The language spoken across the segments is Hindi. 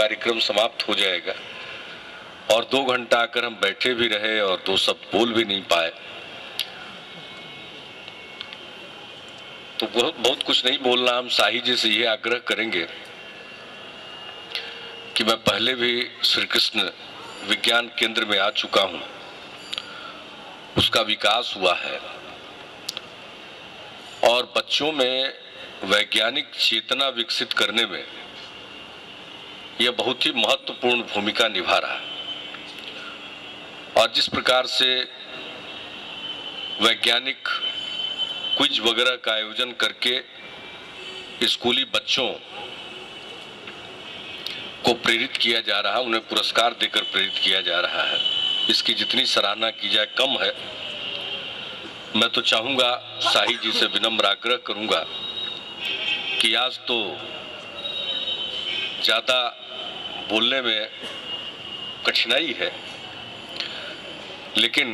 कार्यक्रम समाप्त हो जाएगा और 2 घंटा अगर हम बैठे भी रहे और 2 शब्द बोल भी नहीं पाए तो बहुत कुछ नहीं बोलना। हम शाही जी से ये आग्रह करेंगे कि मैं पहले भी श्री कृष्ण विज्ञान केंद्र में आ चुका हूं, उसका विकास हुआ है और बच्चों में वैज्ञानिक चेतना विकसित करने में यह बहुत ही महत्वपूर्ण भूमिका निभा रहा है। और जिस प्रकार से वैज्ञानिक क्विज वगैरह का आयोजन करके स्कूली बच्चों को प्रेरित किया जा रहा है, उन्हें पुरस्कार देकर प्रेरित किया जा रहा है, इसकी जितनी सराहना की जाए कम है। मैं तो चाहूंगा, शाही जी से विनम्र आग्रह करूंगा कि आज तो ज्यादा बोलने में कठिनाई है, लेकिन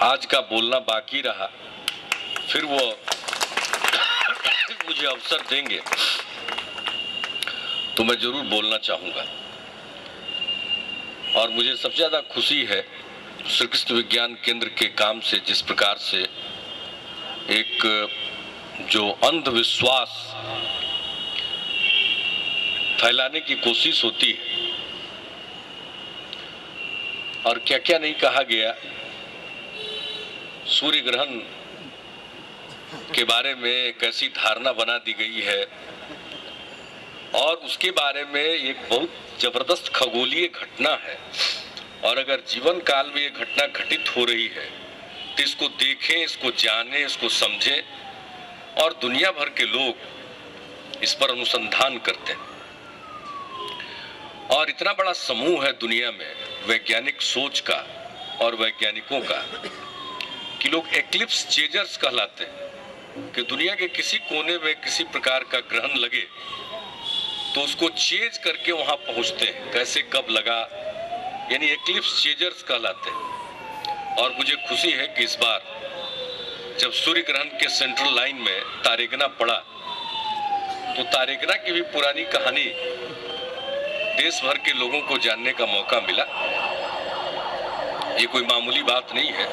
आज का बोलना बाकी रहा, फिर वो मुझे अवसर देंगे तो मैं जरूर बोलना चाहूंगा। और मुझे सबसे ज्यादा खुशी है श्री कृष्ण विज्ञान केंद्र के काम से, जिस प्रकार से एक जो अंधविश्वास फैलाने की कोशिश होती है और क्या क्या नहीं कहा गया। सूर्य ग्रहण के बारे में एक ऐसी धारणा बना दी गई है और उसके बारे में एक बहुत जबरदस्त खगोलीय घटना है, और अगर जीवन काल में ये घटना घटित हो रही है तो इसको देखें, इसको जानें, इसको समझें। और दुनिया भर के लोग इस पर अनुसंधान करते हैं और इतना बड़ा समूह है दुनिया में वैज्ञानिक सोच का और वैज्ञानिकों का कि लोग एक्लिप्स चेजर्स कहलाते हैं, कि दुनिया के किसी कोने में किसी प्रकार का ग्रहण लगे तो उसको चेज करके वहां पहुंचते हैं, कैसे कब लगा, यानी एक्लिप्स चेजर्स कहलाते हैं। और मुझे खुशी है कि इस बार जब सूर्य ग्रहण के सेंट्रल लाइन में तारेगना पड़ा तो तारेगना की भी पुरानी कहानी देश भर के लोगों को जानने का मौका मिला। ये कोई मामूली बात नहीं है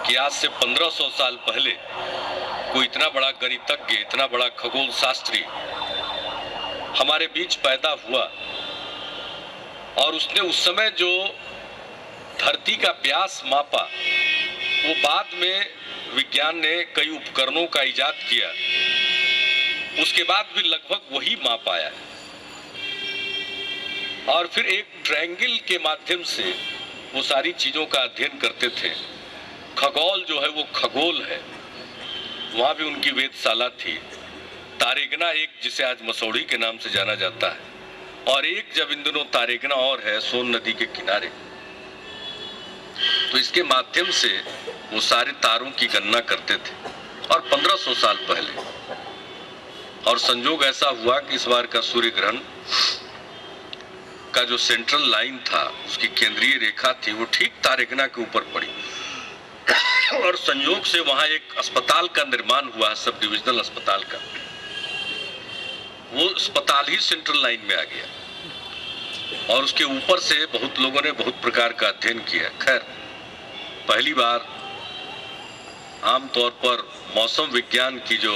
कि आज से 1500 साल पहले कोई इतना बड़ा गणितज्ञ, इतना बड़ा खगोल शास्त्री हमारे बीच पैदा हुआ और उसने उस समय जो धरती का व्यास मापा वो बाद में विज्ञान ने कई उपकरणों का इजाद किया, उसके बाद भी लगभग वही माप आया है। और फिर एक ट्रायंगल के माध्यम से वो सारी चीजों का अध्ययन करते थे। खगोल जो है वो खगोल है, वहां भी उनकी वेधशाला थी। तारेगना एक जिसे आज मसौड़ी के नाम से जाना जाता है, और एक जब इन दिनों तारेगना और है सोन नदी के किनारे। तो इसके माध्यम से वो सारे तारों की गणना करते थे और 1500 साल पहले। और संजोग ऐसा हुआ कि इस बार का सूर्य ग्रहण का जो सेंट्रल लाइन था, उसकी केंद्रीय रेखा थी, वो ठीक तारेगना के ऊपर पड़ी और संयोग से वहां एक अस्पताल का निर्माण हुआ, सब डिविजनल अस्पताल का। वो अस्पताल ही सेंट्रल लाइन में आ गया और उसके ऊपर से बहुत लोगों ने बहुत प्रकार का अध्ययन किया। खैर, पहली बार आमतौर पर मौसम विज्ञान की जो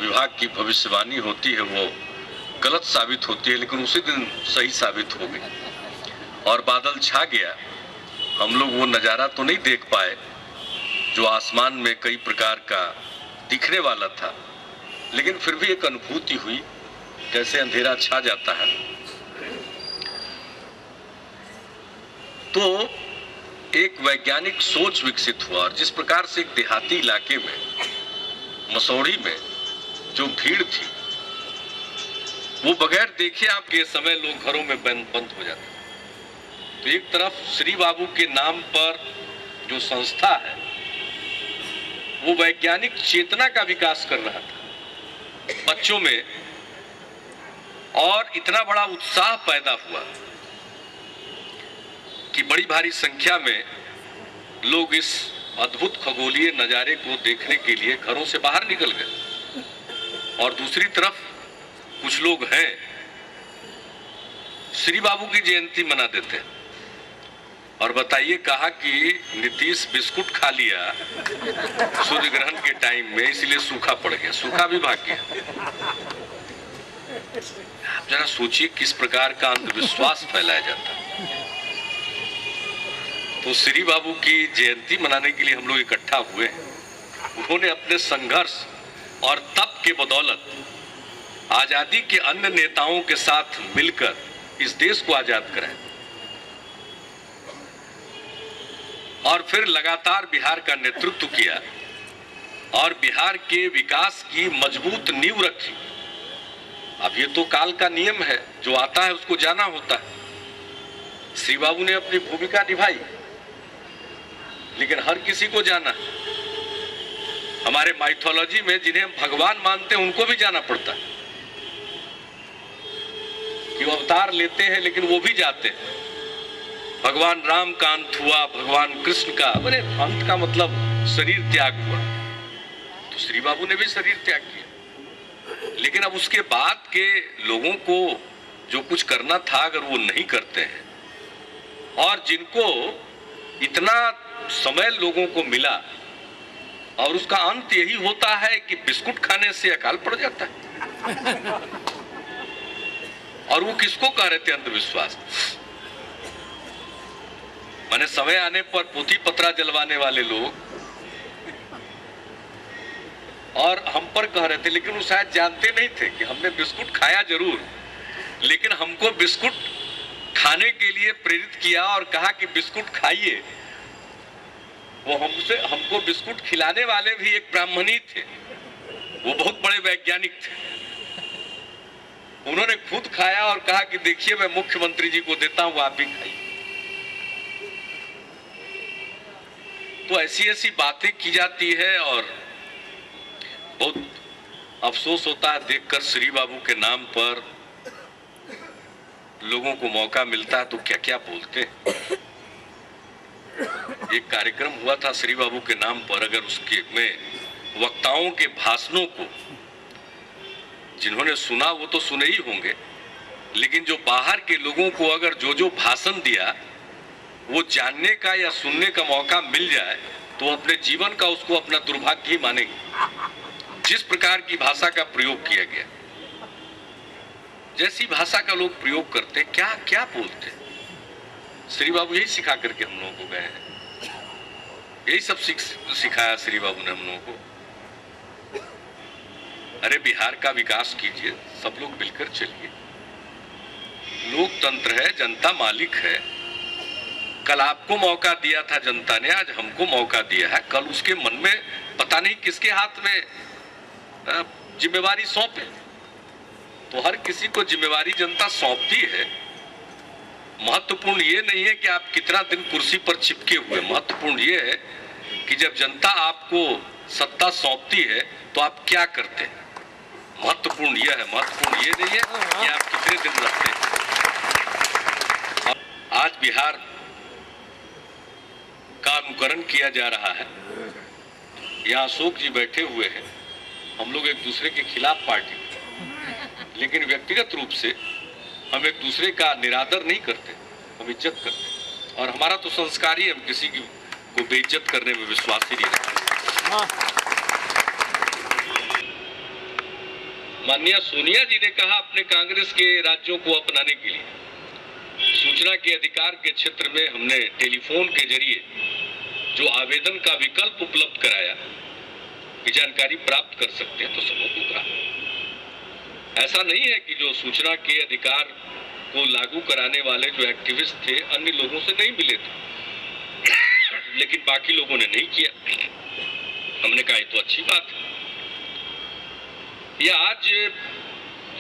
विभाग की भविष्यवाणी होती है वो गलत साबित होती है, लेकिन उसी दिन सही साबित हो गई और बादल छा गया। हम लोग वो नजारा तो नहीं देख पाए जो आसमान में कई प्रकार का दिखने वाला था, लेकिन फिर भी एक अनुभूति हुई कैसे अंधेरा छा जाता है। तो एक वैज्ञानिक सोच विकसित हुआ और जिस प्रकार से एक देहाती इलाके में मसौड़ी में जो भीड़ थी वो बगैर देखे आपके समय लोग घरों में बंद हो जाते। तो एक तरफ श्री बाबू के नाम पर जो संस्था है वो वैज्ञानिक चेतना का विकास कर रहा था बच्चों में, और इतना बड़ा उत्साह पैदा हुआ कि बड़ी भारी संख्या में लोग इस अद्भुत खगोलीय नजारे को देखने के लिए घरों से बाहर निकल गए। और दूसरी तरफ कुछ लोग हैं श्री बाबू की जयंती मना देते हैं और बताइए कहा कि नीतीश बिस्कुट खा लिया सूर्य ग्रहण के टाइम में, इसलिए सूखा पड़ गया, सूखा भी भाग गया। आप जरा सोचिए किस प्रकार का अंधविश्वास फैलाया जाता है। तो श्री बाबू की जयंती मनाने के लिए हम लोग इकट्ठा हुए हैं। उन्होंने अपने संघर्ष और तप के बदौलत आजादी के अन्य नेताओं के साथ मिलकर इस देश को आजाद कराया और फिर लगातार बिहार का नेतृत्व किया और बिहार के विकास की मजबूत नींव रखी। अब ये तो काल का नियम है, जो आता है उसको जाना होता है। श्री बाबू ने अपनी भूमिका निभाई, लेकिन हर किसी को जाना। हमारे माइथोलॉजी में जिन्हें हम भगवान मानते हैं उनको भी जाना पड़ता है कि वो अवतार लेते हैं, लेकिन वो भी जाते हैं। भगवान राम का अंत हुआ, भगवान कृष्ण का, अरे अंत का मतलब शरीर त्याग हुआ, तो श्री बाबू ने भी शरीर त्याग किया। लेकिन अब उसके बाद के लोगों को जो कुछ करना था, अगर वो नहीं करते हैं और जिनको इतना समय लोगों को मिला और उसका अंत यही होता है कि बिस्कुट खाने से अकाल पड़ जाता है। और वो किसको कह रहे थे अंधविश्वास? माने समय आने पर पोथी पत्रा जलवाने वाले लोग और हम पर कह रहे थे, लेकिन वो शायद जानते नहीं थे कि हमने बिस्कुट खाया जरूर, लेकिन हमको बिस्कुट खाने के लिए प्रेरित किया और कहा कि बिस्कुट खाइए। वो हमको बिस्कुट खिलाने वाले भी एक ब्राह्मणी थे, वो बहुत बड़े वैज्ञानिक थे। उन्होंने खुद खाया और कहा कि देखिए मैं मुख्यमंत्री जी को देता हूं, आप भी खाइए। तो ऐसी ऐसी बातें की जाती है और बहुत अफसोस होता है देखकर श्री बाबू के नाम पर लोगों को मौका मिलता है तो क्या क्या बोलते हैं। एक कार्यक्रम हुआ था श्री बाबू के नाम पर, अगर उसके में वक्ताओं के भाषणों को जिन्होंने सुना वो तो सुने ही होंगे, लेकिन जो बाहर के लोगों को अगर जो जो भाषण दिया वो जानने का या सुनने का मौका मिल जाए तो अपने जीवन का उसको अपना दुर्भाग्य ही मानेंगे। जिस प्रकार की भाषा का प्रयोग किया गया, जैसी भाषा का लोग प्रयोग करते, क्या क्या बोलते, श्री बाबू यही सिखा करके हम लोगों को गए हैं। यही सब सिखाया श्री बाबू ने हम लोगों को। अरे बिहार का विकास कीजिए, सब लोग मिलकर चलिए। लोकतंत्र है, जनता मालिक है। कल आपको मौका दिया था जनता ने, आज हमको मौका दिया है। कल उसके मन में पता नहीं किसके हाथ में जिम्मेवारी सौंपे। तो हर किसी को जिम्मेवारी जनता सौंपती है। महत्वपूर्ण ये नहीं है कि आप कितना दिन कुर्सी पर चिपके हुए, महत्वपूर्ण ये है कि जब जनता आपको सत्ता सौंपती है तो आप क्या करते हैं। महत्वपूर्ण यह है, महत्वपूर्ण ये नहीं है कि आप कितने दिन रहते हैं। आज बिहार का अनुकरण किया जा रहा है। यहाँ अशोक जी बैठे हुए हैं, हम लोग एक दूसरे के खिलाफ पार्टी, लेकिन व्यक्तिगत रूप से हम एक दूसरे का निरादर नहीं करते, हम इज्जत करते। और हमारा तो संस्कार ही, हम किसी को बेइज्जत करने में विश्वास ही नहीं रखते। माननीय सोनिया जी ने कहा अपने कांग्रेस के राज्यों को अपनाने के लिए सूचना के अधिकार के क्षेत्र में हमने टेलीफोन के जरिए जो आवेदन का विकल्प उपलब्ध कराया कि जानकारी प्राप्त कर सकते हैं, तो सबों को कहा। ऐसा नहीं है कि जो सूचना के अधिकार को लागू कराने वाले जो एक्टिविस्ट थे अन्य लोगों से नहीं मिले थे, लेकिन बाकी लोगों ने नहीं किया। हमने कहा ये तो अच्छी बात है। या आज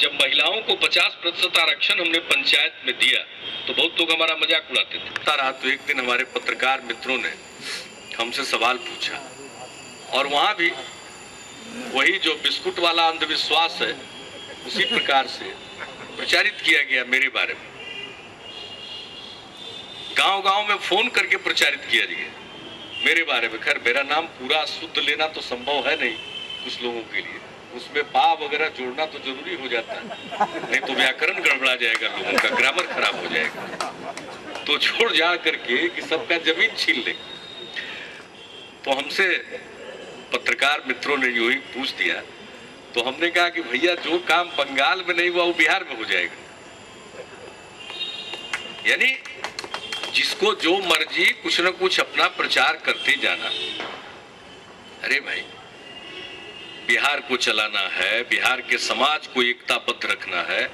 जब महिलाओं को 50% आरक्षण हमने पंचायत में दिया तो बहुत लोग हमारा मजाक उड़ाते थे। रात तो एक दिन हमारे पत्रकार मित्रों ने हमसे सवाल पूछा और वहां भी वही जो बिस्कुट वाला अंधविश्वास है उसी प्रकार से प्रचारित किया गया मेरे बारे में। गांव-गांव में फोन करके प्रचारित किया गया मेरे बारे में। खैर मेरा नाम पूरा शुद्ध लेना तो संभव है नहीं कुछ लोगों के लिए, उसमें पा वगैरह जोड़ना तो जरूरी हो जाता है, नहीं तो व्याकरण गड़बड़ा जाएगा, लोगों का ग्रामर खराब हो जाएगा। तो छोड़ जा करके कि सबका जमीन छीन ले। तो हमसे पत्रकार मित्रों ने यूं ही पूछ दिया, तो हमने कहा कि भैया जो काम बंगाल में नहीं हुआ वो बिहार में हो जाएगा। यानी जिसको जो मर्जी कुछ न कुछ अपना प्रचार करते जाना। अरे भाई, बिहार को चलाना है, बिहार के समाज को एकताबद्ध रखना है।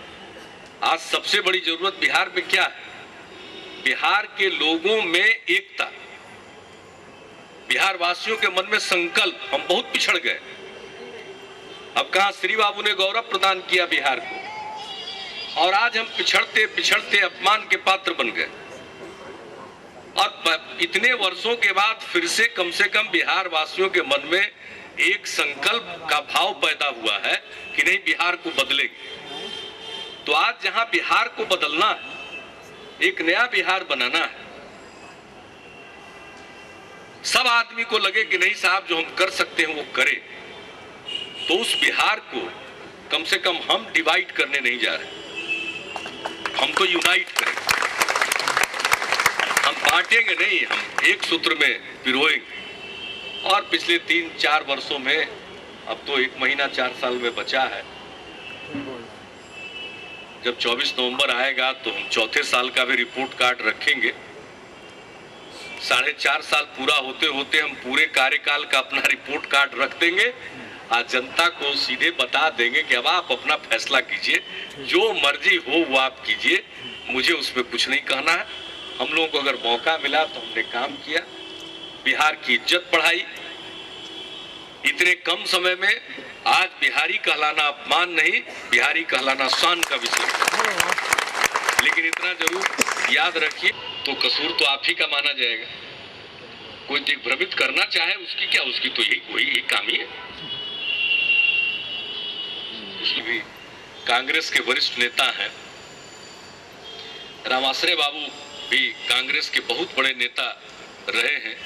आज सबसे बड़ी जरूरत बिहार में क्या है? बिहार के लोगों में एकता, बिहार वासियों के मन में संकल्प। हम बहुत पिछड़ गए। अब कहां श्री बाबू ने गौरव प्रदान किया बिहार को, और आज हम पिछड़ते पिछड़ते अपमान के पात्र बन गए। और इतने वर्षों के बाद फिर से कम बिहार वासियों के मन में एक संकल्प का भाव पैदा हुआ है कि नहीं, बिहार को बदलेंगे। तो आज जहां बिहार को बदलना है, एक नया बिहार बनाना है, सब आदमी को लगे कि नहीं साहब जो हम कर सकते हैं वो करें, तो उस बिहार को कम से कम हम डिवाइड करने नहीं जा रहे, हम तो यूनाइट करेंगे। हम बांटेंगे नहीं, हम एक सूत्र में पिरोएंगे। और पिछले 3-4 वर्षों में, अब तो 1 महीना 4 साल में बचा है, जब 24 नवंबर आएगा तो हम चौथे साल का भी रिपोर्ट कार्ड रखेंगे। 4.5 साल पूरा होते होते हम पूरे कार्यकाल का अपना रिपोर्ट कार्ड रख देंगे। आज जनता को सीधे बता देंगे कि अब आप अपना फैसला कीजिए, जो मर्जी हो वो आप कीजिए, मुझे उसमें कुछ नहीं कहना है। हम लोगों को अगर मौका मिला तो हमने काम किया, बिहार की इज्जत बढ़ाई। इतने कम समय में आज बिहारी कहलाना अपमान नहीं, बिहारी कहलाना शान का विषय। लेकिन इतना जरूर याद रखिए, तो कसूर तो आप ही का माना जाएगा। कोई दिग्भ्रमित करना चाहे उसकी क्या, उसकी तो यही काम ही है। उसकी भी कांग्रेस के वरिष्ठ नेता हैं, रामाश्रय बाबू भी कांग्रेस के बहुत बड़े नेता रहे हैं,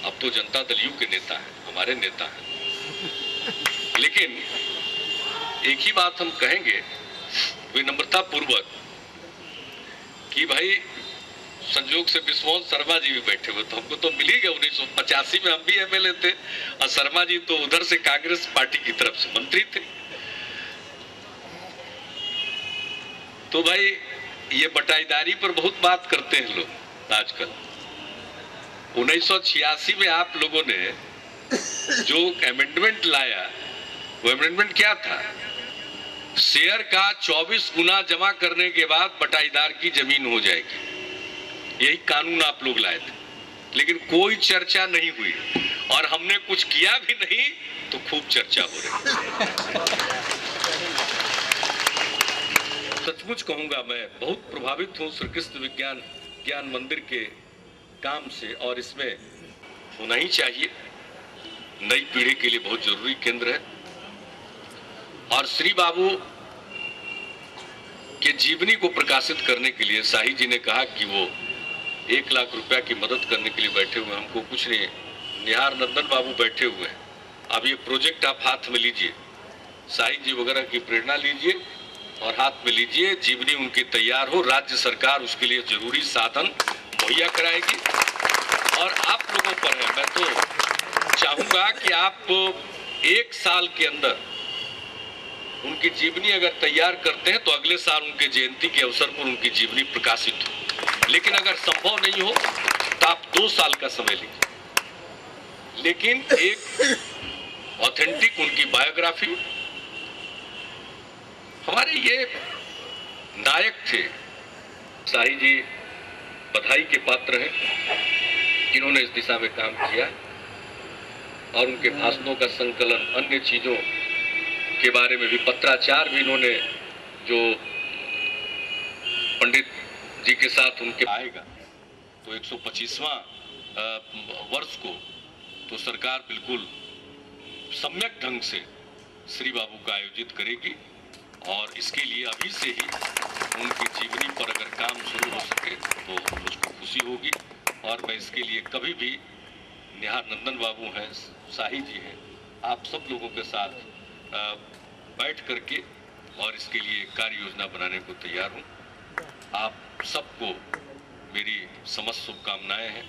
अब तो जनता दल यू के नेता हैं, हमारे नेता हैं। लेकिन एक ही बात हम कहेंगे विनम्रता पूर्वक कि भाई संजोग से विश्वास शर्मा जी भी बैठे हुए, तो हमको तो मिल ही गया। 1985 में हम भी एमएलए थे, और शर्मा जी तो उधर से कांग्रेस पार्टी की तरफ से मंत्री थे। तो भाई ये बटाईदारी पर बहुत बात करते हैं लोग आजकल। 1986 में आप लोगों ने जो अमेंडमेंट लाया, वो अमेंडमेंट क्या था? शेयर का 24 गुना जमा करने के बाद बटाईदार की जमीन हो जाएगी। यही कानून आप लोग लाए थे, लेकिन कोई चर्चा नहीं हुई, और हमने कुछ किया भी नहीं तो खूब चर्चा हो रही। सचमुच कहूंगा, मैं बहुत प्रभावित हूं श्री कृष्ण विज्ञान ज्ञान मंदिर के काम से, और इसमें होना ही चाहिए। नई पीढ़ी के लिए बहुत जरूरी केंद्र है। और श्री बाबू के जीवनी को प्रकाशित करने के लिए शाही जी ने कहा कि वो 1 लाख रुपया की मदद करने के लिए बैठे हुए। हमको कुछ नहीं, निहार नंदन बाबू बैठे हुए हैं। अब ये प्रोजेक्ट आप हाथ में लीजिए, शाही जी वगैरह की प्रेरणा लीजिए और हाथ में लीजिए। जीवनी उनकी तैयार हो, राज्य सरकार उसके लिए जरूरी साधन मुहैया कराएगी। और आप लोगों पर है, मैं तो चाहूंगा कि आप 1 साल के अंदर उनकी जीवनी अगर तैयार करते हैं तो अगले साल उनके जयंती के अवसर पर उनकी जीवनी प्रकाशित हो। लेकिन अगर संभव नहीं हो तो आप 2 साल का समय लीजिए, लेकिन एक ऑथेंटिक उनकी बायोग्राफी। हमारे ये नायक थे, शाही जी बधाई के पात्र हैं, जिन्होंने इस दिशा में काम किया, और उनके भाषणों का संकलन, अन्य चीजों के बारे में भी, पत्राचार भी इन्होंने, जो पंडित जी के साथ उनके आएगा तो 125वां वर्ष को तो सरकार बिल्कुल सम्यक ढंग से श्री बाबू का आयोजित करेगी। और इसके लिए अभी से ही उनकी जीवनी पर अगर काम शुरू हो सके तो मुझको खुशी होगी। और मैं इसके लिए कभी भी, निहार नंदन बाबू हैं, शाही जी हैं, आप सब लोगों के साथ बैठ करके और इसके लिए कार्य योजना बनाने को तैयार हूँ। आप सबको मेरी समस्त शुभकामनाएं हैं।